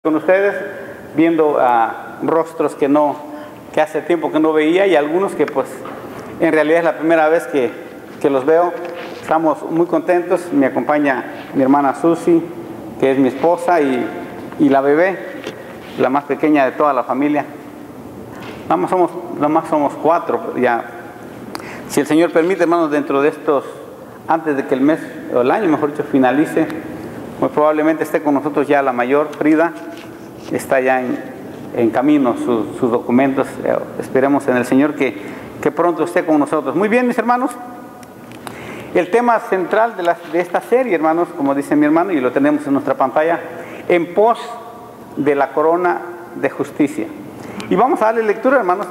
con ustedes, viendo rostros que hace tiempo que no veía, y algunos que pues en realidad es la primera vez que los veo. Estamos muy contentos. Me acompaña mi hermana Susi, que es mi esposa, y la bebé, la más pequeña de toda la familia. Nada más somos 4 ya. Si el Señor permite, hermanos, dentro de estos, antes de que el mes o el año, mejor dicho, finalice, muy probablemente esté con nosotros ya la mayor, Frida. Está ya en camino sus documentos. Esperemos en el Señor que pronto esté con nosotros. Muy bien, mis hermanos. El tema central de esta serie, hermanos, como dice mi hermano, y lo tenemos en nuestra pantalla, en pos de la corona de justicia. Y vamos a darle lectura, hermanos,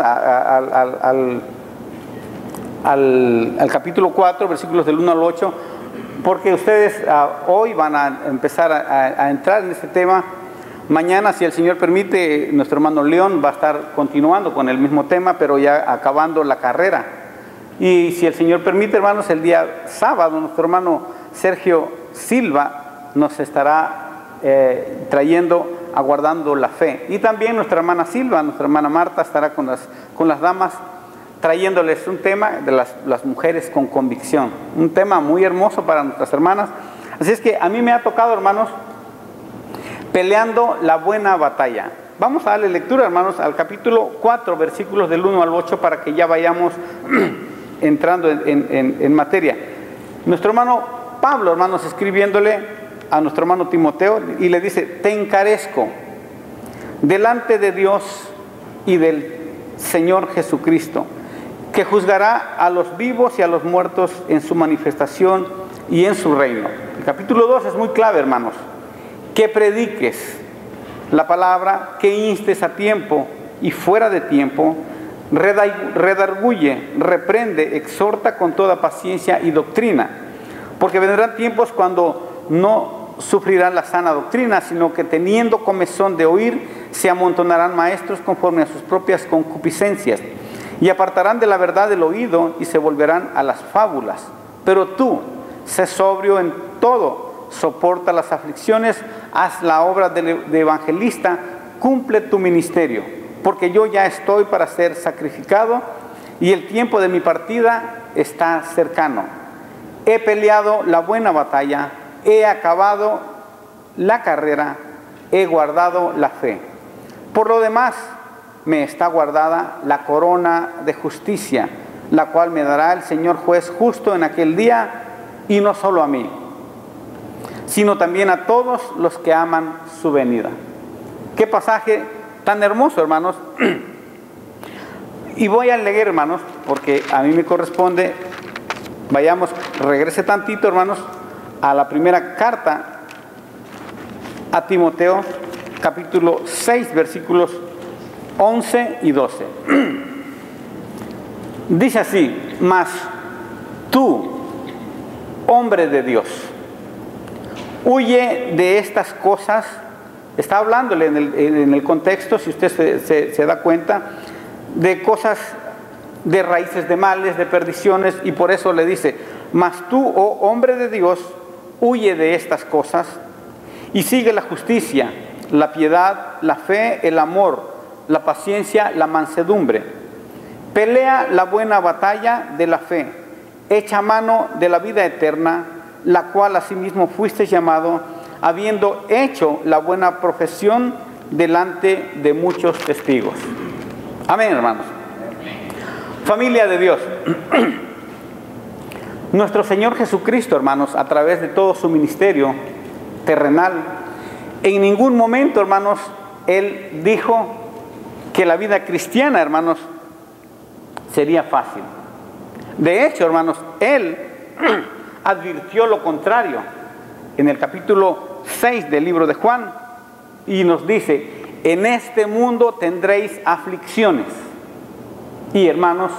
al capítulo 4, versículos del 1 al 8, porque ustedes hoy van a empezar a entrar en este tema. Mañana, si el Señor permite, nuestro hermano León va a estar continuando con el mismo tema, pero ya acabando la carrera. Y si el Señor permite, hermanos, el día sábado, nuestro hermano Sergio Silva nos estará trayendo, aguardando la fe. Y también nuestra hermana Silva, nuestra hermana Marta, estará con las damas, trayéndoles un tema de las mujeres con convicción. Un tema muy hermoso para nuestras hermanas. Así es que a mí me ha tocado, hermanos, peleando la buena batalla. Vamos a darle lectura, hermanos, al capítulo 4, versículos del 1 al 8, para que ya vayamos entrando en materia. Nuestro hermano Pablo, hermanos, escribiéndole a nuestro hermano Timoteo, y le dice: te encarezco delante de Dios y del Señor Jesucristo, que juzgará a los vivos y a los muertos en su manifestación y en su reino. El capítulo 2 es muy clave, hermanos. Que prediques la palabra, que instes a tiempo y fuera de tiempo, redarguye, reprende, exhorta con toda paciencia y doctrina, porque vendrán tiempos cuando no sufrirán la sana doctrina, sino que teniendo comezón de oír, se amontonarán maestros conforme a sus propias concupiscencias, y apartarán de la verdad el oído y se volverán a las fábulas. Pero tú, sé sobrio en todo, soporta las aflicciones, haz la obra de evangelista, cumple tu ministerio, porque yo ya estoy para ser sacrificado y el tiempo de mi partida está cercano. He peleado la buena batalla, he acabado la carrera, he guardado la fe. Por lo demás, me está guardada la corona de justicia, la cual me dará el Señor juez justo en aquel día, y no solo a mí, sino también a todos los que aman su venida. Qué pasaje tan hermoso, hermanos. Y voy a leer, hermanos, porque a mí me corresponde. Regrese tantito, hermanos, a la primera carta a Timoteo, capítulo 6, versículos 11 y 12. Dice así: mas tú, hombre de Dios, huye de estas cosas. Está hablándole en el contexto, si usted se da cuenta, de cosas, de raíces de males, de perdiciones, y por eso le dice: mas tú, oh hombre de Dios, huye de estas cosas y sigue la justicia, la piedad, la fe, el amor, la paciencia, la mansedumbre. Pelea la buena batalla de la fe, echa mano de la vida eterna, la cual asimismo fuiste llamado, habiendo hecho la buena profesión delante de muchos testigos. Amén, hermanos. Familia de Dios, nuestro Señor Jesucristo, hermanos, a través de todo su ministerio terrenal, en ningún momento, hermanos, Él dijo que la vida cristiana, hermanos, sería fácil. De hecho, hermanos, Él advirtió lo contrario en el capítulo 6 del libro de Juan, y nos dice: en este mundo tendréis aflicciones. Y, hermanos,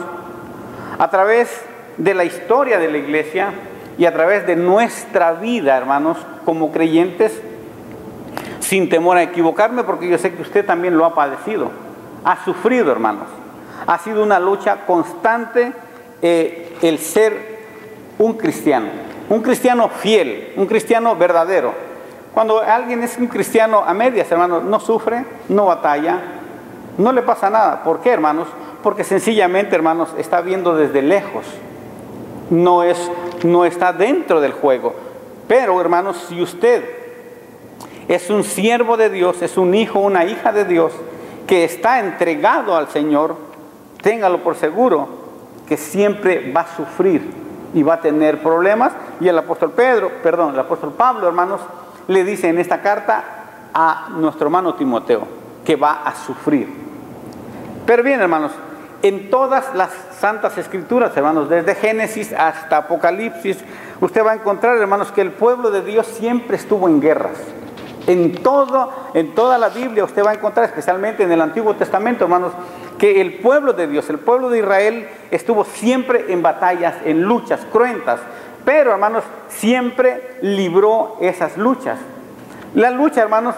a través de la historia de la iglesia y a través de nuestra vida, hermanos, como creyentes, sin temor a equivocarme, porque yo sé que usted también lo ha padecido, ha sufrido, hermanos. Ha sido una lucha constante el ser un cristiano fiel, un cristiano verdadero. Cuando alguien es un cristiano a medias, hermanos, no sufre, no batalla, no le pasa nada. ¿Por qué, hermanos? Porque sencillamente, hermanos, está viendo desde lejos. No está dentro del juego. Pero, hermanos, si usted es un siervo de Dios, es un hijo, una hija de Dios, que está entregado al Señor, téngalo por seguro que siempre va a sufrir y va a tener problemas. Y el apóstol Pablo, hermanos, le dice en esta carta a nuestro hermano Timoteo que va a sufrir. Pero bien, hermanos, en todas las santas escrituras, hermanos, desde Génesis hasta Apocalipsis, usted va a encontrar, hermanos, que el pueblo de Dios siempre estuvo en guerras. En toda la Biblia usted va a encontrar, especialmente en el Antiguo Testamento, hermanos, que el pueblo de Dios, el pueblo de Israel, estuvo siempre en batallas, en luchas cruentas. Pero, hermanos, siempre libró esas luchas. La lucha, hermanos,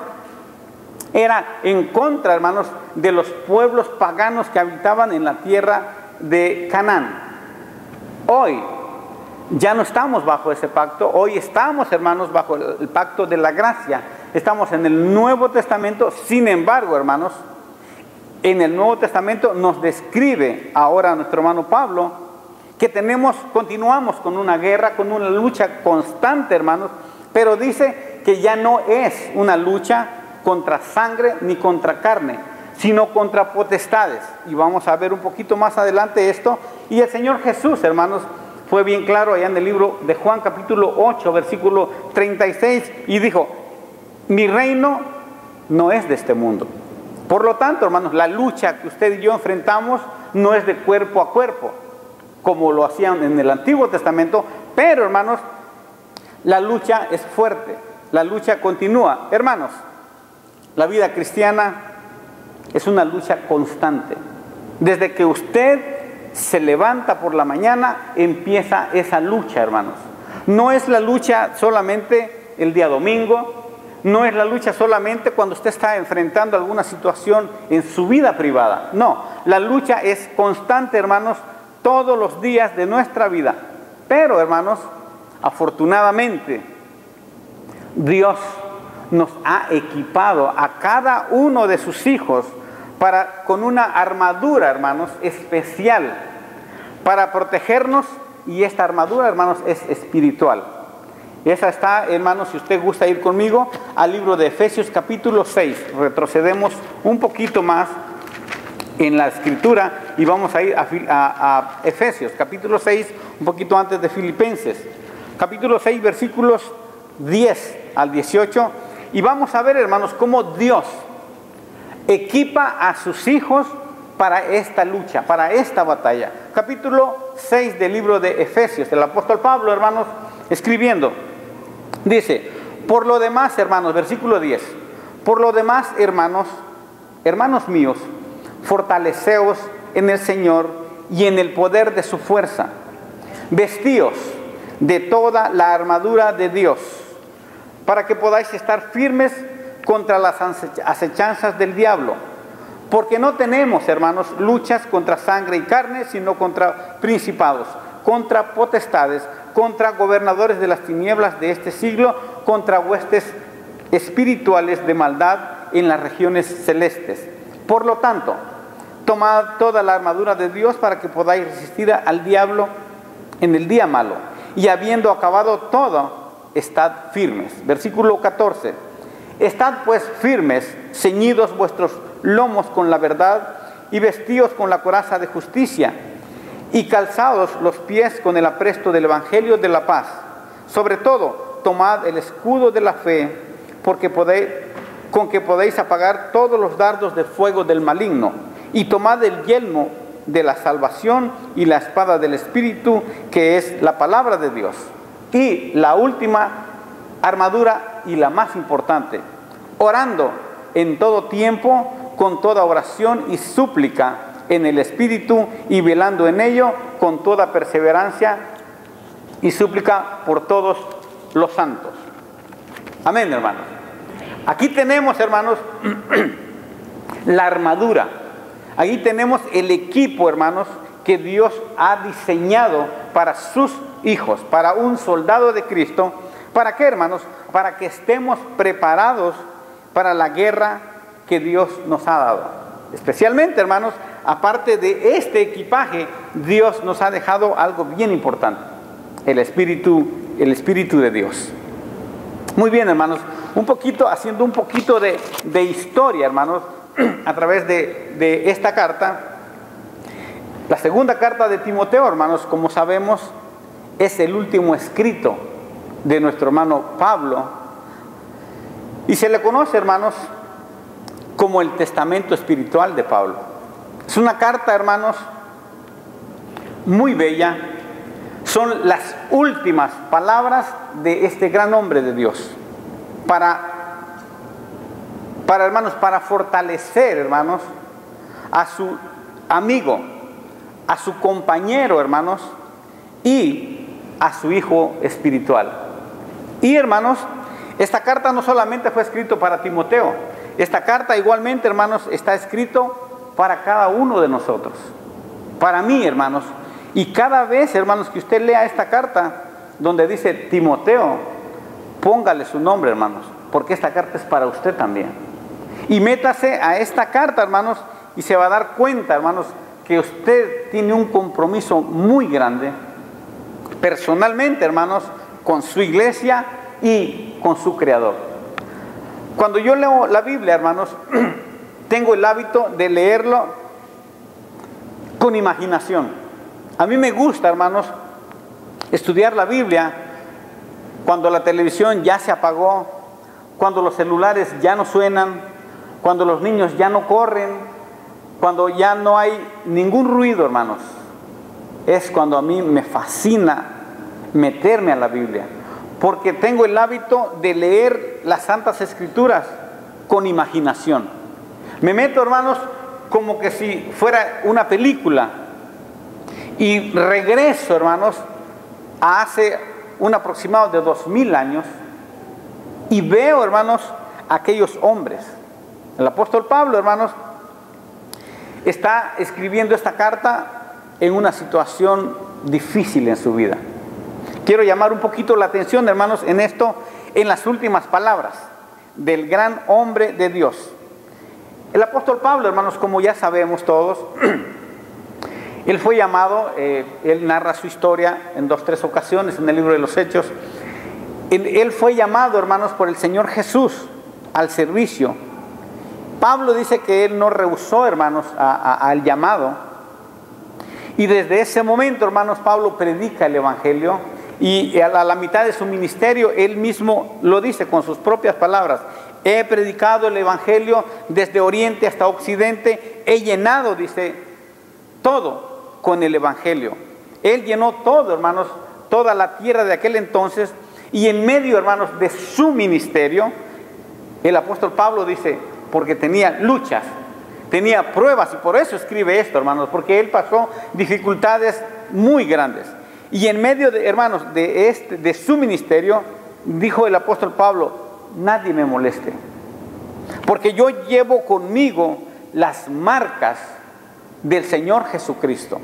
era en contra, hermanos, de los pueblos paganos que habitaban en la tierra de Canaán. Hoy ya no estamos bajo ese pacto. Hoy estamos, hermanos, bajo el pacto de la gracia. Estamos en el Nuevo Testamento. Sin embargo, hermanos, en el Nuevo Testamento nos describe ahora nuestro hermano Pablo que continuamos con una guerra, con una lucha constante, hermanos, pero dice que ya no es una lucha contra sangre ni contra carne, sino contra potestades. Y vamos a ver un poquito más adelante esto. Y el Señor Jesús, hermanos, fue bien claro allá en el libro de Juan capítulo 8, versículo 36, y dijo: mi reino no es de este mundo. Por lo tanto, hermanos, la lucha que usted y yo enfrentamos no es de cuerpo a cuerpo, como lo hacían en el Antiguo Testamento, pero, hermanos, la lucha es fuerte, la lucha continúa. Hermanos, la vida cristiana es una lucha constante. Desde que usted se levanta por la mañana, empieza esa lucha, hermanos. No es la lucha solamente el día domingo, no es la lucha solamente cuando usted está enfrentando alguna situación en su vida privada. No, la lucha es constante, hermanos, todos los días de nuestra vida. Pero, hermanos, afortunadamente, Dios nos ha equipado a cada uno de sus hijos con una armadura, hermanos, especial para protegernos, y esta armadura, hermanos, es espiritual. Esa está, hermanos, si usted gusta ir conmigo al libro de Efesios capítulo 6. Retrocedemos un poquito más en la escritura y vamos a ir a Efesios capítulo 6, un poquito antes de Filipenses. Capítulo 6, versículos 10 al 18. Y vamos a ver, hermanos, cómo Dios equipa a sus hijos para esta lucha, para esta batalla. Capítulo 6 del libro de Efesios, el apóstol Pablo, hermanos, escribiendo, dice: por lo demás, hermanos, versículo 10, por lo demás, hermanos míos, fortaleceos en el Señor y en el poder de su fuerza. Vestíos de toda la armadura de Dios, para que podáis estar firmes contra las acechanzas del diablo. Porque no tenemos, hermanos, luchas contra sangre y carne, sino contra principados, contra potestades, contra gobernadores de las tinieblas de este siglo, contra huestes espirituales de maldad en las regiones celestes. Por lo tanto, tomad toda la armadura de Dios para que podáis resistir al diablo en el día malo. Y habiendo acabado todo, estad firmes. Versículo 14. Estad pues firmes, ceñidos vuestros lomos con la verdad, y vestidos con la coraza de justicia, y calzados los pies con el apresto del evangelio de la paz. Sobre todo, tomad el escudo de la fe, con que podéis apagar todos los dardos de fuego del maligno, y tomad el yelmo de la salvación y la espada del Espíritu, que es la palabra de Dios. Y la última armadura y la más importante: orando en todo tiempo con toda oración y súplica en el Espíritu, y velando en ello con toda perseverancia y súplica por todos los santos. Amén, hermanos. Aquí tenemos, hermanos, la armadura. Aquí tenemos el equipo, hermanos, que Dios ha diseñado para sus hijos, para un soldado de Cristo. ¿Para qué, hermanos? para que estemos preparados para la guerra que Dios nos ha dado. Especialmente, hermanos, aparte de este equipaje, Dios nos ha dejado algo bien importante: el Espíritu de Dios. Muy bien, hermanos, haciendo un poquito de historia, hermanos, a través de esta carta. La segunda carta de Timoteo, hermanos, como sabemos, es el último escrito de nuestro hermano Pablo, y se le conoce, hermanos, como el testamento espiritual de Pablo. Es una carta, hermanos, muy bella. Son las últimas palabras de este gran hombre de Dios hermanos, para fortalecer, hermanos, a su amigo, a su compañero, hermanos, y a su hijo espiritual. Y, hermanos, esta carta no solamente fue escrita para Timoteo. Esta carta igualmente, hermanos, está escrito para cada uno de nosotros, para mí, hermanos. Y cada vez, hermanos, que usted lea esta carta donde dice Timoteo, póngale su nombre, hermanos, porque esta carta es para usted también. Y métase a esta carta, hermanos, y se va a dar cuenta, hermanos, que usted tiene un compromiso muy grande, personalmente, hermanos, con su iglesia y con su Creador. Cuando yo leo la Biblia, hermanos, tengo el hábito de leerlo con imaginación. A mí me gusta, hermanos, estudiar la Biblia cuando la televisión ya se apagó, cuando los celulares ya no suenan, cuando los niños ya no corren, cuando ya no hay ningún ruido, hermanos. Es cuando a mí me fascina meterme a la Biblia, porque tengo el hábito de leer las Santas Escrituras con imaginación. Me meto, hermanos, como que si fuera una película, y regreso, hermanos, a hace un aproximado de 2000 años, y veo, hermanos, aquellos hombres. El apóstol Pablo, hermanos, está escribiendo esta carta en una situación difícil en su vida. Quiero llamar un poquito la atención, hermanos, en esto, en las últimas palabras del gran hombre de Dios. El apóstol Pablo, hermanos, como ya sabemos todos, él fue llamado, él narra su historia en 2-3 ocasiones en el libro de los Hechos. Él fue llamado, hermanos, por el Señor Jesús al servicio. Pablo dice que él no rehusó, hermanos, al llamado. Y desde ese momento, hermanos, Pablo predica el Evangelio. Y a la mitad de su ministerio, él mismo lo dice con sus propias palabras: he predicado el Evangelio desde oriente hasta occidente, he llenado, dice, todo con el Evangelio. Él llenó todo, hermanos, toda la tierra de aquel entonces. Y en medio, hermanos, de su ministerio, el apóstol Pablo dice, porque tenía luchas, tenía pruebas, y por eso escribe esto, hermanos, porque él pasó dificultades muy grandes. Y en medio, hermanos, de su ministerio, dijo el apóstol Pablo: nadie me moleste, porque yo llevo conmigo las marcas del Señor Jesucristo.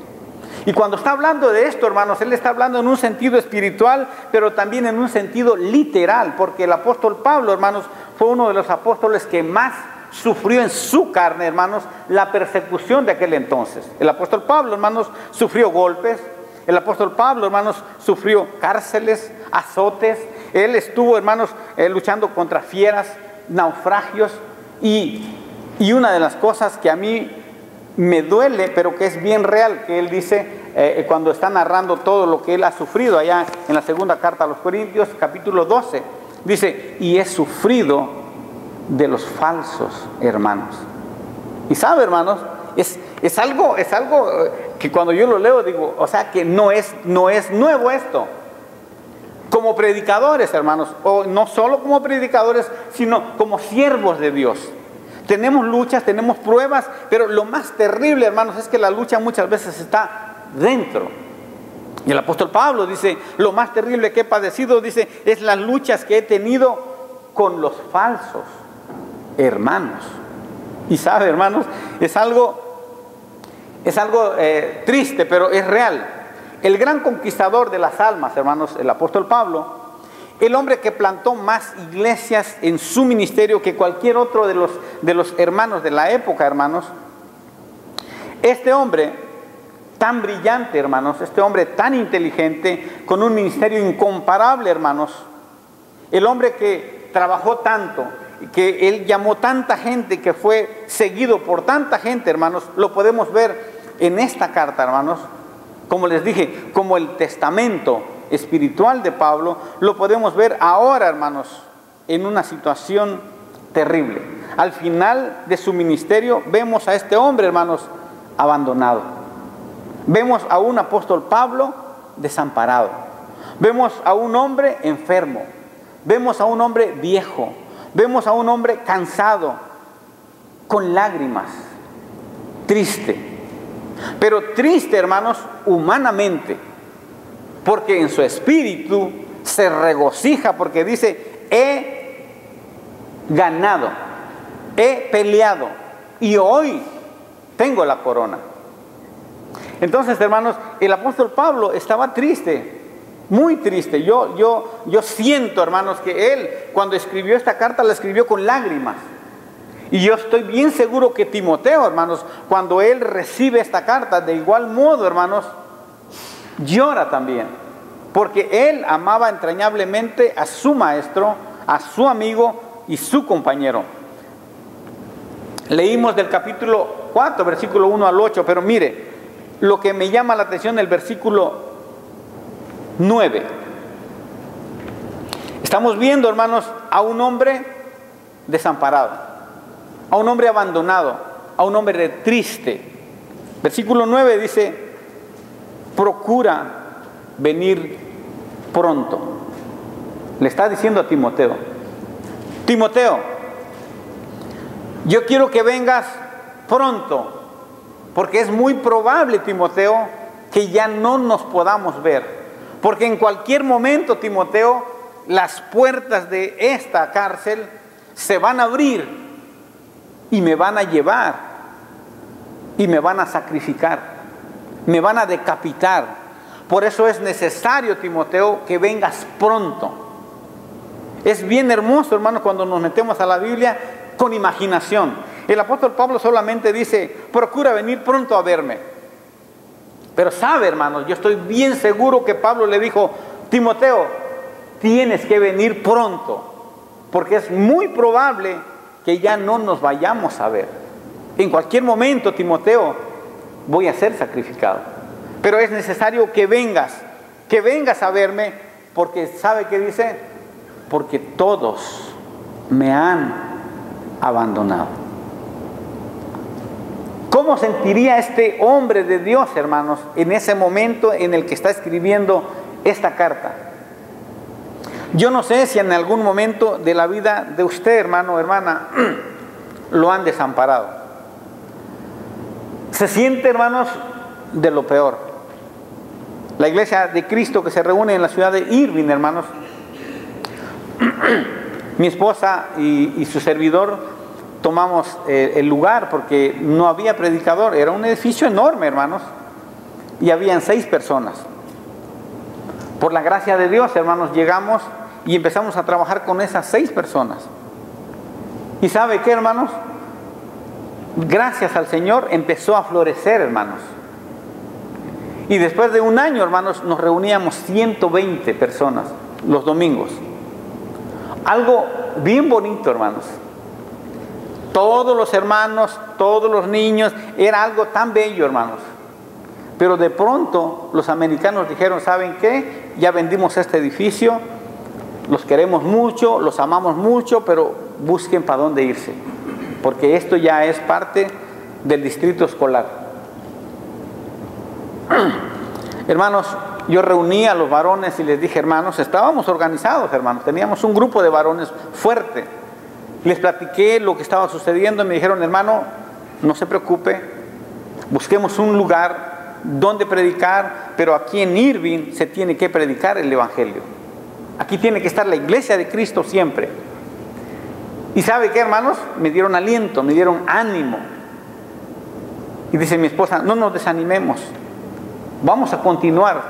Y cuando está hablando de esto, hermanos, él está hablando en un sentido espiritual, pero también en un sentido literal, porque el apóstol Pablo, hermanos, fue uno de los apóstoles que más sufrió en su carne, hermanos, la persecución de aquel entonces. El apóstol Pablo, hermanos, sufrió golpes. El apóstol Pablo, hermanos, sufrió cárceles, azotes. Él estuvo, hermanos, luchando contra fieras, naufragios. Y una de las cosas que a mí me duele, pero que es bien real, que él dice cuando está narrando todo lo que él ha sufrido allá en la segunda carta a los Corintios, capítulo 12, dice: y he sufrido de los falsos hermanos. Y sabe, hermanos, es algo que cuando yo lo leo digo, o sea, que no es nuevo esto. Como predicadores, hermanos, o no solo como predicadores, sino como siervos de Dios, tenemos luchas, tenemos pruebas, pero lo más terrible, hermanos, es que la lucha muchas veces está dentro. Y el apóstol Pablo dice: lo más terrible que he padecido, dice, es las luchas que he tenido con los falsos hermanos. Y sabe, hermanos, es algo triste, pero es real. El gran conquistador de las almas, hermanos, el apóstol Pablo, el hombre que plantó más iglesias en su ministerio que cualquier otro de los hermanos de la época, hermanos. Este hombre tan brillante, hermanos, este hombre tan inteligente, con un ministerio incomparable, hermanos, el hombre que trabajó tanto, que él llamó tanta gente, que fue seguido por tanta gente, hermanos, lo podemos ver en esta carta, hermanos. Como les dije, como el testamento espiritual de Pablo, lo podemos ver ahora, hermanos, en una situación terrible. Al final de su ministerio vemos a este hombre, hermanos, abandonado. Vemos a un apóstol Pablo desamparado. Vemos a un hombre enfermo. Vemos a un hombre viejo. Vemos a un hombre cansado, con lágrimas, triste. Pero triste, hermanos, humanamente, porque en su espíritu se regocija, porque dice: he ganado, he peleado y hoy tengo la corona. Entonces, hermanos, el apóstol Pablo estaba triste, muy triste. Yo siento, hermanos, que él, cuando escribió esta carta, la escribió con lágrimas. Y yo estoy bien seguro que Timoteo, hermanos, cuando él recibe esta carta, de igual modo, hermanos, llora también. Porque él amaba entrañablemente a su maestro, a su amigo y su compañero. Leímos del capítulo 4, versículo 1 al 8, pero mire, lo que me llama la atención el versículo 9. Estamos viendo, hermanos, a un hombre desamparado, a un hombre abandonado, a un hombre triste. Versículo 9 dice: procura venir pronto. Le está diciendo a Timoteo: Timoteo, yo quiero que vengas pronto, porque es muy probable, Timoteo, que ya no nos podamos ver. Porque en cualquier momento, Timoteo, las puertas de esta cárcel se van a abrir y me van a llevar y me van a sacrificar, me van a decapitar. Por eso es necesario, Timoteo, que vengas pronto. Es bien hermoso, hermano, cuando nos metemos a la Biblia con imaginación. El apóstol Pablo solamente dice: procura venir pronto a verme. Pero sabe, hermanos, yo estoy bien seguro que Pablo le dijo: Timoteo, tienes que venir pronto, porque es muy probable que ya no nos vayamos a ver. En cualquier momento, Timoteo, voy a ser sacrificado. Pero es necesario que vengas a verme, porque ¿sabe qué dice? Porque todos me han abandonado. ¿Cómo sentiría este hombre de Dios, hermanos, en ese momento en el que está escribiendo esta carta? Yo no sé si en algún momento de la vida de usted, hermano o hermana, lo han desamparado. Se siente, hermanos, de lo peor. La iglesia de Cristo que se reúne en la ciudad de Irving, hermanos, mi esposa y su servidor tomamos el lugar porque no había predicador. Era un edificio enorme, hermanos, y habían 6 personas. Por la gracia de Dios, hermanos, llegamos y empezamos a trabajar con esas 6 personas. ¿Y sabe qué, hermanos? Gracias al Señor empezó a florecer, hermanos. Y después de un año, hermanos, nos reuníamos 120 personas los domingos. Algo bien bonito, hermanos. Todos los hermanos, todos los niños, era algo tan bello, hermanos. Pero de pronto los americanos dijeron: ¿saben qué? Ya vendimos este edificio, los queremos mucho, los amamos mucho, pero busquen para dónde irse, porque esto ya es parte del distrito escolar. Hermanos, yo reuní a los varones y les dije: hermanos, estábamos organizados, hermanos, teníamos un grupo de varones fuerte. Les platiqué lo que estaba sucediendo y me dijeron: hermano, no se preocupe, busquemos un lugar donde predicar, pero aquí en Irving se tiene que predicar el evangelio. Aquí tiene que estar la iglesia de Cristo siempre. ¿Y sabe qué, hermanos? Me dieron aliento, me dieron ánimo. Y dice mi esposa: no nos desanimemos, vamos a continuar.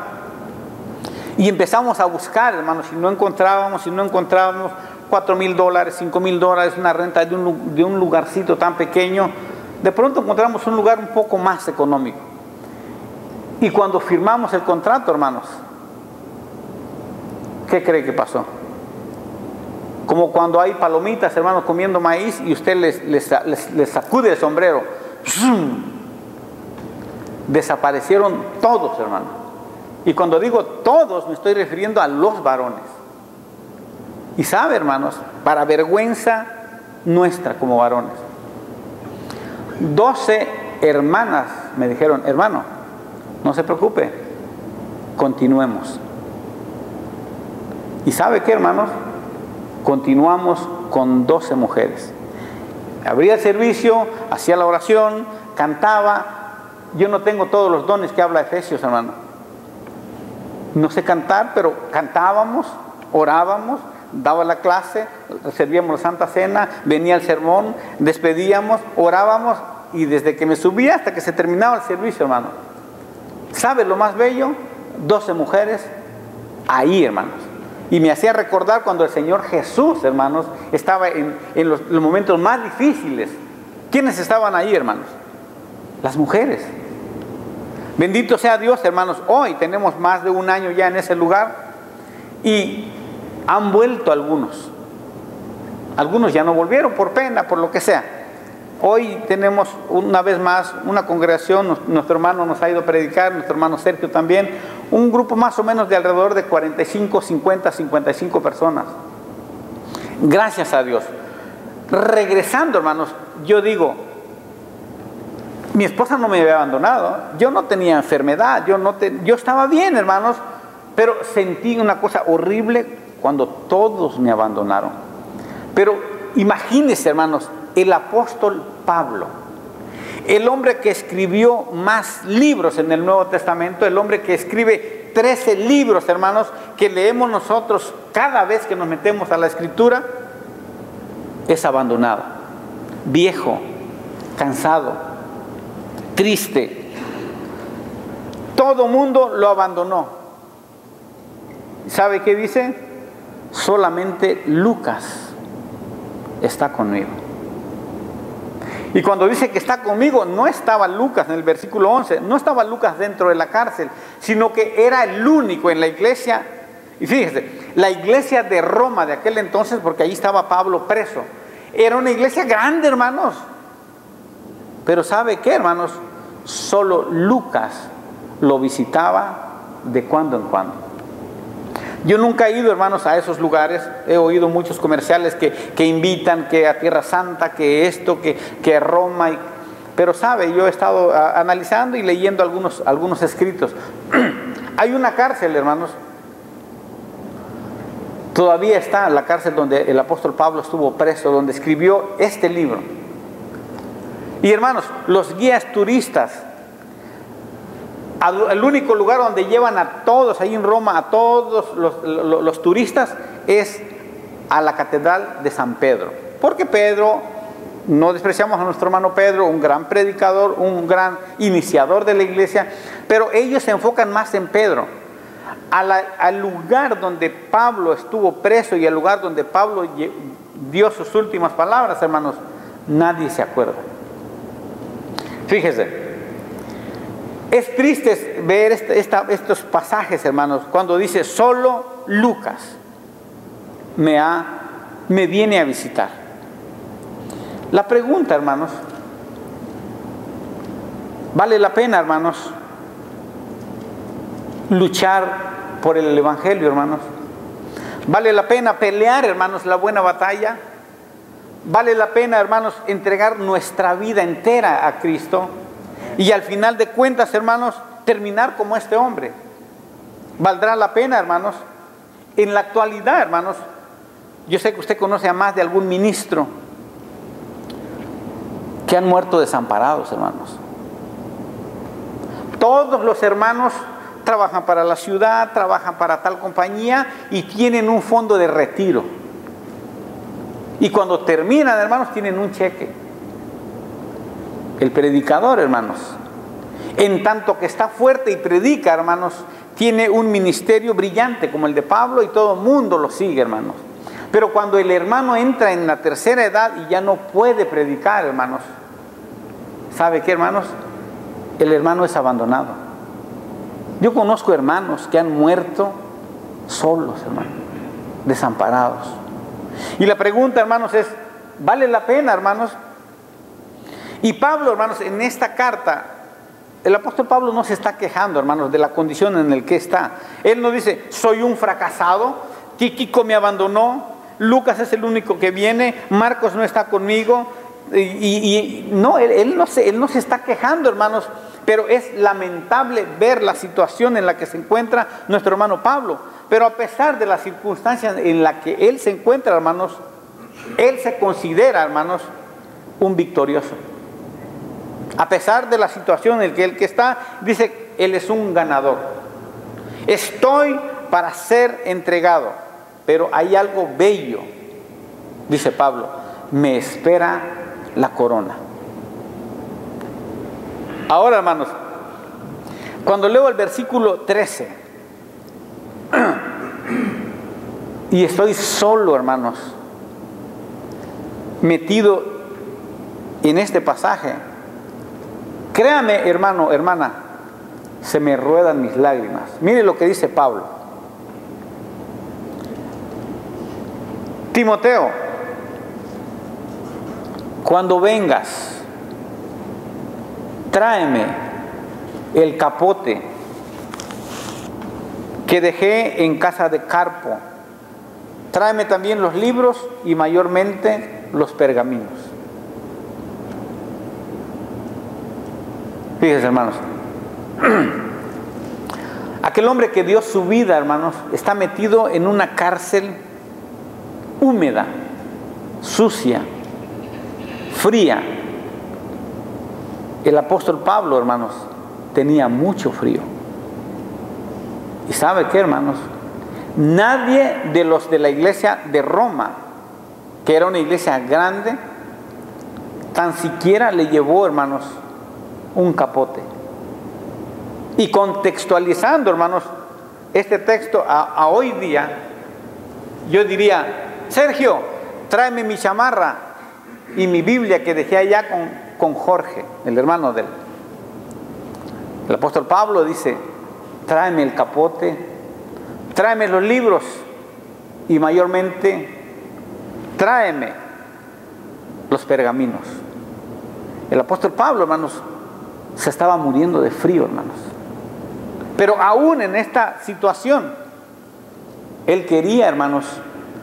Y empezamos a buscar, hermanos, si no encontrábamos $4,000, $5,000, una renta de un lugarcito tan pequeño. De pronto encontramos un lugar un poco más económico. Y cuando firmamos el contrato, hermanos, ¿qué cree que pasó? Como cuando hay palomitas, hermanos, comiendo maíz y usted les sacude el sombrero. ¡Zum! Desaparecieron todos, hermanos. Y cuando digo todos, me estoy refiriendo a los varones. Y sabe, hermanos, para vergüenza nuestra como varones, 12 hermanas me dijeron: hermano, no se preocupe, continuemos. ¿Y sabe qué, hermanos? Continuamos con 12 mujeres. Abría el servicio, hacía la oración, cantaba. Yo no tengo todos los dones que habla Efesios, hermano. No sé cantar, pero cantábamos, orábamos, daba la clase, servíamos la Santa Cena, venía el sermón, despedíamos, orábamos, y desde que me subía hasta que se terminaba el servicio, hermano. ¿Sabe lo más bello? 12 mujeres ahí, hermanos. Y me hacía recordar cuando el Señor Jesús, hermanos, estaba en los momentos más difíciles. ¿Quiénes estaban ahí, hermanos? Las mujeres. Bendito sea Dios, hermanos. Hoy tenemos más de un año ya en ese lugar y han vuelto algunos. Algunos ya no volvieron por pena, por lo que sea. Hoy tenemos una vez más una congregación, nuestro hermano nos ha ido a predicar, nuestro hermano Sergio también, un grupo más o menos de alrededor de 45, 50, 55 personas. Gracias a Dios. Regresando, hermanos, yo digo, mi esposa no me había abandonado, yo no tenía enfermedad, yo estaba bien, hermanos, pero sentí una cosa horrible cuando todos me abandonaron. Pero imagínense, hermanos, el apóstol Pablo, el hombre que escribió más libros en el Nuevo Testamento, el hombre que escribe 13 libros, hermanos, que leemos nosotros cada vez que nos metemos a la Escritura, es abandonado, viejo, cansado, triste. Todo mundo lo abandonó. ¿Sabe qué dice? Solamente Lucas está conmigo. Y cuando dice que está conmigo, no estaba Lucas en el versículo 11, no estaba Lucas dentro de la cárcel, sino que era el único en la iglesia. Y fíjese, la iglesia de Roma de aquel entonces, porque ahí estaba Pablo preso, era una iglesia grande, hermanos. Pero ¿sabe qué, hermanos? Solo Lucas lo visitaba de cuando en cuando. Yo nunca he ido, hermanos, a esos lugares. He oído muchos comerciales que invitan, que a Tierra Santa, que esto, que a Roma. Pero sabe, yo he estado analizando y leyendo algunos escritos. Hay una cárcel, hermanos. Todavía está la cárcel donde el apóstol Pablo estuvo preso, donde escribió este libro. Y hermanos, los guías turistas, el único lugar donde llevan a todos, ahí en Roma, a todos los turistas, es a la catedral de San Pedro. Porque Pedro, no despreciamos a nuestro hermano Pedro, un gran predicador, un gran iniciador de la iglesia, pero ellos se enfocan más en Pedro. Al lugar donde Pablo estuvo preso y al lugar donde Pablo dio sus últimas palabras, hermanos, nadie se acuerda. Fíjese. Es triste ver estos pasajes, hermanos, cuando dice solo Lucas me viene a visitar. La pregunta, hermanos, ¿vale la pena, hermanos, luchar por el evangelio, hermanos? ¿Vale la pena pelear, hermanos, la buena batalla? ¿Vale la pena, hermanos, entregar nuestra vida entera a Cristo? Y al final de cuentas, hermanos, terminar como este hombre. ¿Valdrá la pena, hermanos? En la actualidad, hermanos, yo sé que usted conoce a más de algún ministro que han muerto desamparados, hermanos. Todos los hermanos trabajan para la ciudad, trabajan para tal compañía y tienen un fondo de retiro. Y cuando terminan, hermanos, tienen un cheque. El predicador, hermanos, en tanto que está fuerte y predica, hermanos, tiene un ministerio brillante como el de Pablo y todo el mundo lo sigue, hermanos. Pero cuando el hermano entra en la tercera edad y ya no puede predicar, hermanos, ¿sabe qué, hermanos? El hermano es abandonado. Yo conozco hermanos que han muerto solos, hermanos, desamparados. Y la pregunta, hermanos, es, ¿vale la pena, hermanos? Y Pablo, hermanos, en esta carta, el apóstol Pablo no se está quejando, hermanos, de la condición en la que está. Él no dice, soy un fracasado, Tíquico me abandonó, Lucas es el único que viene, Marcos no está conmigo. No, él no se está quejando, hermanos, pero es lamentable ver la situación en la que se encuentra nuestro hermano Pablo. Pero a pesar de las circunstancias en las que él se encuentra, hermanos, él se considera, hermanos, un victorioso. A pesar de la situación en la que él está, dice, él es un ganador. Estoy para ser entregado, pero hay algo bello, dice Pablo, me espera la corona. Ahora, hermanos, cuando leo el versículo 13 y estoy solo, hermanos, metido en este pasaje, créame, hermano, hermana, se me ruedan mis lágrimas. Mire lo que dice Pablo. Timoteo, cuando vengas, tráeme el capote que dejé en casa de Carpo. Tráeme también los libros y mayormente los pergaminos. Fíjense, hermanos, aquel hombre que dio su vida, hermanos, está metido en una cárcel húmeda, sucia, fría. El apóstol Pablo, hermanos, tenía mucho frío. ¿Y sabe qué, hermanos? Nadie de los de la iglesia de Roma, que era una iglesia grande, tan siquiera le llevó, hermanos, un capote. Y contextualizando, hermanos, este texto a hoy día, yo diría, Sergio, tráeme mi chamarra y mi Biblia que dejé allá con Jorge, el hermano de él. El apóstol Pablo dice, tráeme el capote, tráeme los libros y mayormente tráeme los pergaminos. El apóstol Pablo, hermanos, se estaba muriendo de frío, hermanos. Pero aún en esta situación, él quería, hermanos,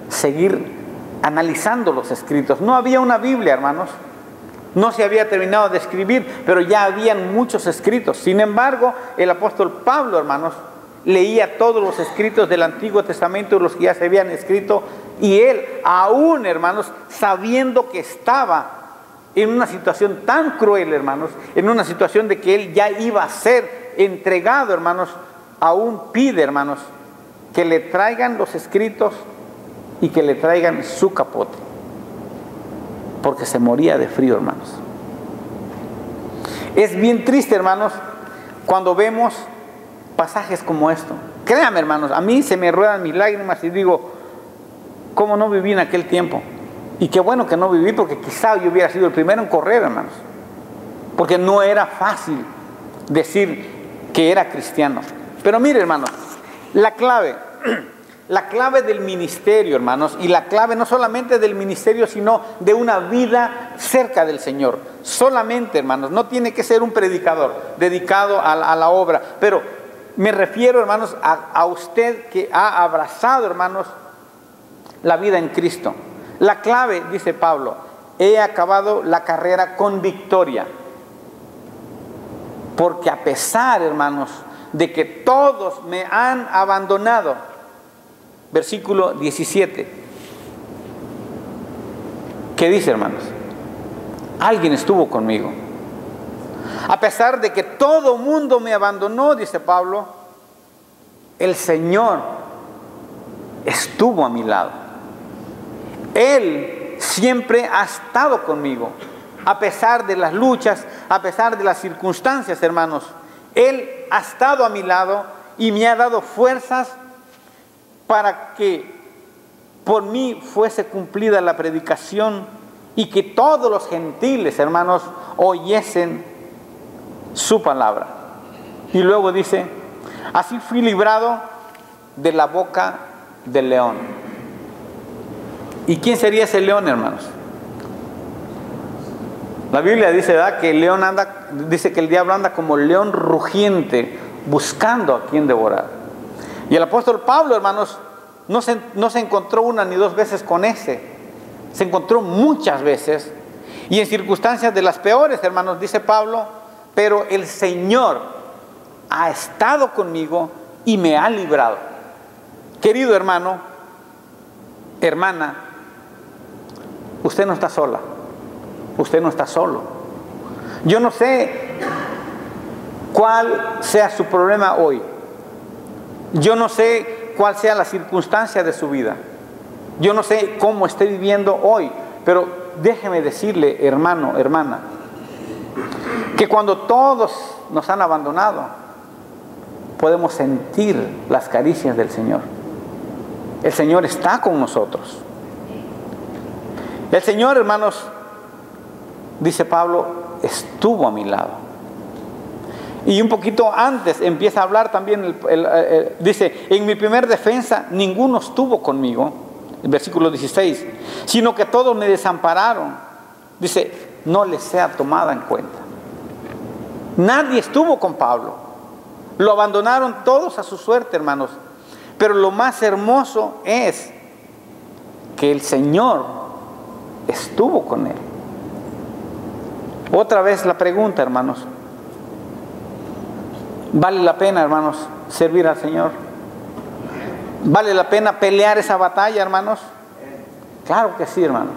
seguir analizando los escritos. No había una Biblia, hermanos. No se había terminado de escribir, pero ya habían muchos escritos. Sin embargo, el apóstol Pablo, hermanos, leía todos los escritos del Antiguo Testamento, los que ya se habían escrito, y él, aún, hermanos, sabiendo que estaba en una situación tan cruel, hermanos, en una situación de que él ya iba a ser entregado, hermanos, aún pide, hermanos, que le traigan los escritos y que le traigan su capote, porque se moría de frío, hermanos. Es bien triste, hermanos, cuando vemos pasajes como esto. Créanme, hermanos, a mí se me ruedan mis lágrimas y digo, ¿cómo no viví en aquel tiempo? Y qué bueno que no viví, porque quizá yo hubiera sido el primero en correr, hermanos, porque no era fácil decir que era cristiano. Pero mire, hermanos, la clave del ministerio, hermanos, y la clave no solamente del ministerio, sino de una vida cerca del Señor. Solamente, hermanos, no tiene que ser un predicador dedicado a la obra, pero me refiero, hermanos, a usted que ha abrazado, hermanos, la vida en Cristo. La clave, dice Pablo, he acabado la carrera con victoria. Porque a pesar, hermanos, de que todos me han abandonado, versículo 17, ¿qué dice, hermanos? Alguien estuvo conmigo. A pesar de que todo mundo me abandonó, dice Pablo, el Señor estuvo a mi lado. Él siempre ha estado conmigo, a pesar de las luchas, a pesar de las circunstancias, hermanos. Él ha estado a mi lado y me ha dado fuerzas para que por mí fuese cumplida la predicación y que todos los gentiles, hermanos, oyesen su palabra. Y luego dice, así fui librado de la boca del león. ¿Y quién sería ese león, hermanos? La Biblia dice, ¿verdad?, que el león dice que el diablo anda como león rugiente, buscando a quien devorar. Y el apóstol Pablo, hermanos, no se encontró una ni dos veces con ese. Se encontró muchas veces, y en circunstancias de las peores, hermanos, dice Pablo, pero el Señor ha estado conmigo y me ha librado. Querido hermano, hermana, usted no está sola, usted no está solo. Yo no sé cuál sea su problema hoy. Yo no sé cuál sea la circunstancia de su vida. Yo no sé cómo esté viviendo hoy, pero déjeme decirle, hermano, hermana, que cuando todos nos han abandonado, podemos sentir las caricias del Señor. El Señor está con nosotros. El Señor, hermanos, dice Pablo, estuvo a mi lado. Y un poquito antes empieza a hablar también, dice, en mi primer defensa ninguno estuvo conmigo, el versículo 16, sino que todos me desampararon. Dice, no les sea tomada en cuenta. Nadie estuvo con Pablo. Lo abandonaron todos a su suerte, hermanos. Pero lo más hermoso es que el Señor estuvo con él. Otra vez la pregunta, hermanos, ¿vale la pena, hermanos, servir al Señor? ¿Vale la pena pelear esa batalla, hermanos? Claro que sí, hermanos.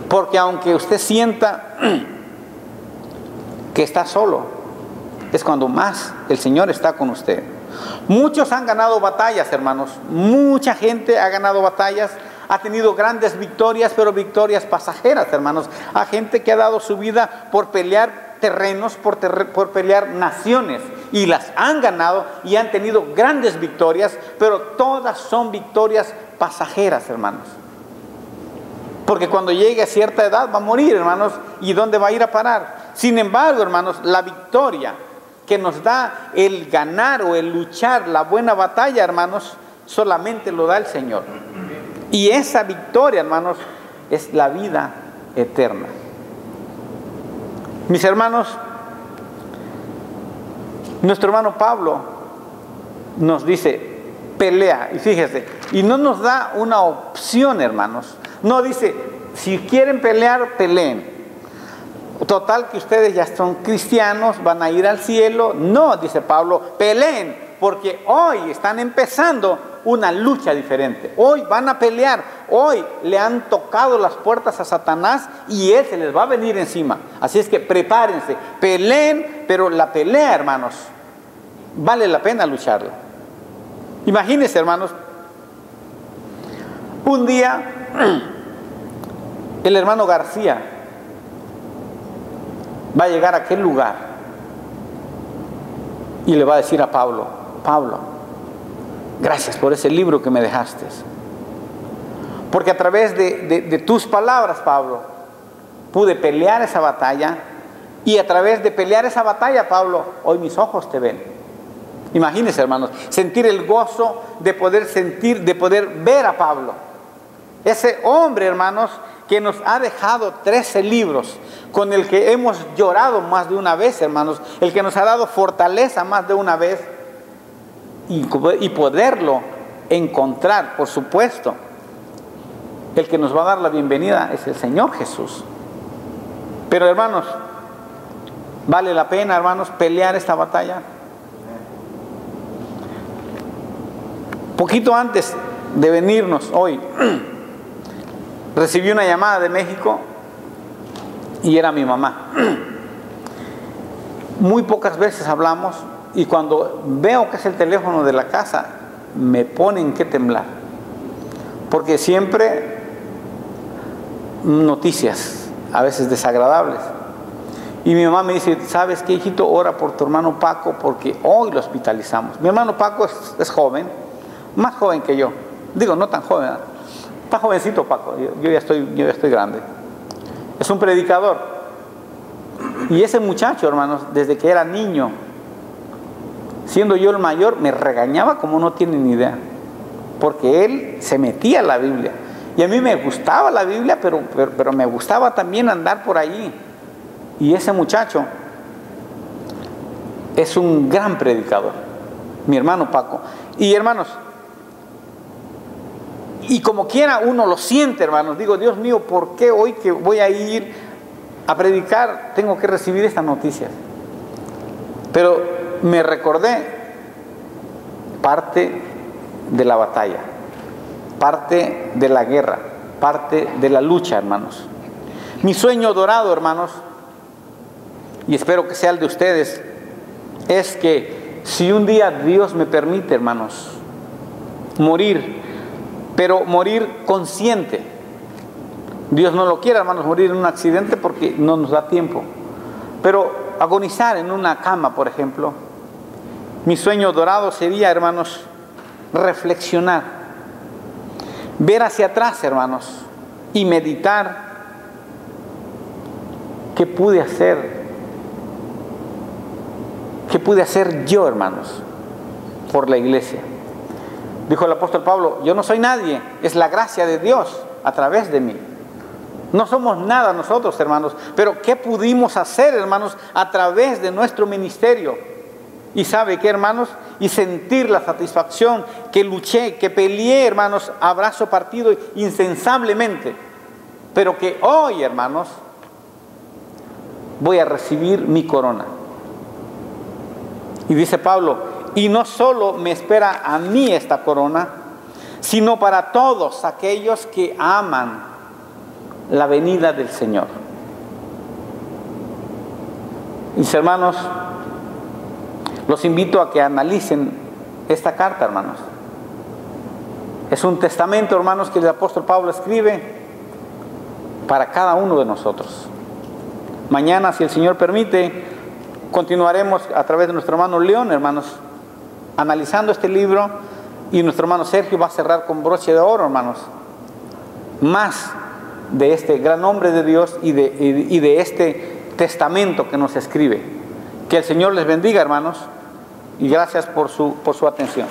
Porque aunque usted sienta que está solo, es cuando más el Señor está con usted. Muchos han ganado batallas, hermanos. Mucha gente ha ganado batallas, ha tenido grandes victorias, pero victorias pasajeras, hermanos. Hay gente que ha dado su vida por pelear terrenos, por pelear naciones, y las han ganado y han tenido grandes victorias, pero todas son victorias pasajeras, hermanos. Porque cuando llegue a cierta edad va a morir, hermanos, ¿y dónde va a ir a parar? Sin embargo, hermanos, la victoria que nos da el ganar o el luchar la buena batalla, hermanos, solamente lo da el Señor. Y esa victoria, hermanos, es la vida eterna. Mis hermanos, nuestro hermano Pablo nos dice, pelea, y fíjese, y no nos da una opción, hermanos. No dice, si quieren pelear, peleen. Total que ustedes ya son cristianos, van a ir al cielo. No, dice Pablo, peleen, porque hoy están empezando una lucha diferente. Hoy van a pelear, hoy le han tocado las puertas a Satanás y él se les va a venir encima. Así es que prepárense, peleen, pero la pelea, hermanos, vale la pena lucharla. Imagínense, hermanos, un día el hermano García va a llegar a aquel lugar y le va a decir a Pablo, Pablo, gracias por ese libro que me dejaste, porque a través de tus palabras, Pablo, pude pelear esa batalla, y a través de pelear esa batalla, Pablo, hoy mis ojos te ven. Imagínense, hermanos, sentir el gozo de poder sentir, de poder ver a Pablo, ese hombre, hermanos, que nos ha dejado 13 libros, con el que hemos llorado más de una vez, hermanos, el que nos ha dado fortaleza más de una vez, y poderlo encontrar, por supuesto. El que nos va a dar la bienvenida es el Señor Jesús. Pero, hermanos, ¿vale la pena, hermanos, pelear esta batalla? Poquito antes de venirnos hoy, recibí una llamada de México y era mi mamá. Muy pocas veces hablamos, y cuando veo que es el teléfono de la casa, me ponen que temblar, porque siempre noticias, a veces desagradables. Y mi mamá me dice, ¿sabes qué, hijito? Ora por tu hermano Paco porque hoy lo hospitalizamos. Mi hermano Paco es joven, más joven que yo. Digo, no tan joven, ¿eh? Está jovencito Paco, yo ya estoy grande. Es un predicador. Y ese muchacho, hermanos, desde que era niño, siendo yo el mayor, me regañaba como no tienen ni idea. Porque él se metía en la Biblia. Y a mí me gustaba la Biblia, pero me gustaba también andar por allí. Y ese muchacho es un gran predicador, mi hermano Paco. Y hermanos, y como quiera uno lo siente, hermanos, digo, Dios mío, ¿por qué hoy que voy a ir a predicar tengo que recibir estas noticias? Pero me recordé parte de la batalla, parte de la guerra, parte de la lucha, hermanos. Mi sueño dorado, hermanos, y espero que sea el de ustedes, es que si un día Dios me permite, hermanos, morir, pero morir consciente. Dios no lo quiere, hermanos, morir en un accidente porque no nos da tiempo. Pero agonizar en una cama, por ejemplo, mi sueño dorado sería, hermanos, reflexionar, ver hacia atrás, hermanos, y meditar qué pude hacer. ¿Qué pude hacer yo, hermanos, por la iglesia? Dijo el apóstol Pablo, yo no soy nadie, es la gracia de Dios a través de mí. No somos nada nosotros, hermanos, pero ¿qué pudimos hacer, hermanos, a través de nuestro ministerio? Y ¿sabe qué, hermanos? Y sentir la satisfacción que luché, que peleé, hermanos, a brazo partido insensablemente. Pero que hoy, hermanos, voy a recibir mi corona. Y dice Pablo, y no solo me espera a mí esta corona, sino para todos aquellos que aman la venida del Señor. Mis hermanos, los invito a que analicen esta carta, hermanos. Es un testamento, hermanos, que el apóstol Pablo escribe para cada uno de nosotros. Mañana, si el Señor permite, continuaremos a través de nuestro hermano León, hermanos, analizando este libro, y nuestro hermano Sergio va a cerrar con broche de oro, hermanos, más de este gran hombre de Dios y de este testamento que nos escribe. Que el Señor les bendiga, hermanos, y gracias por su atención.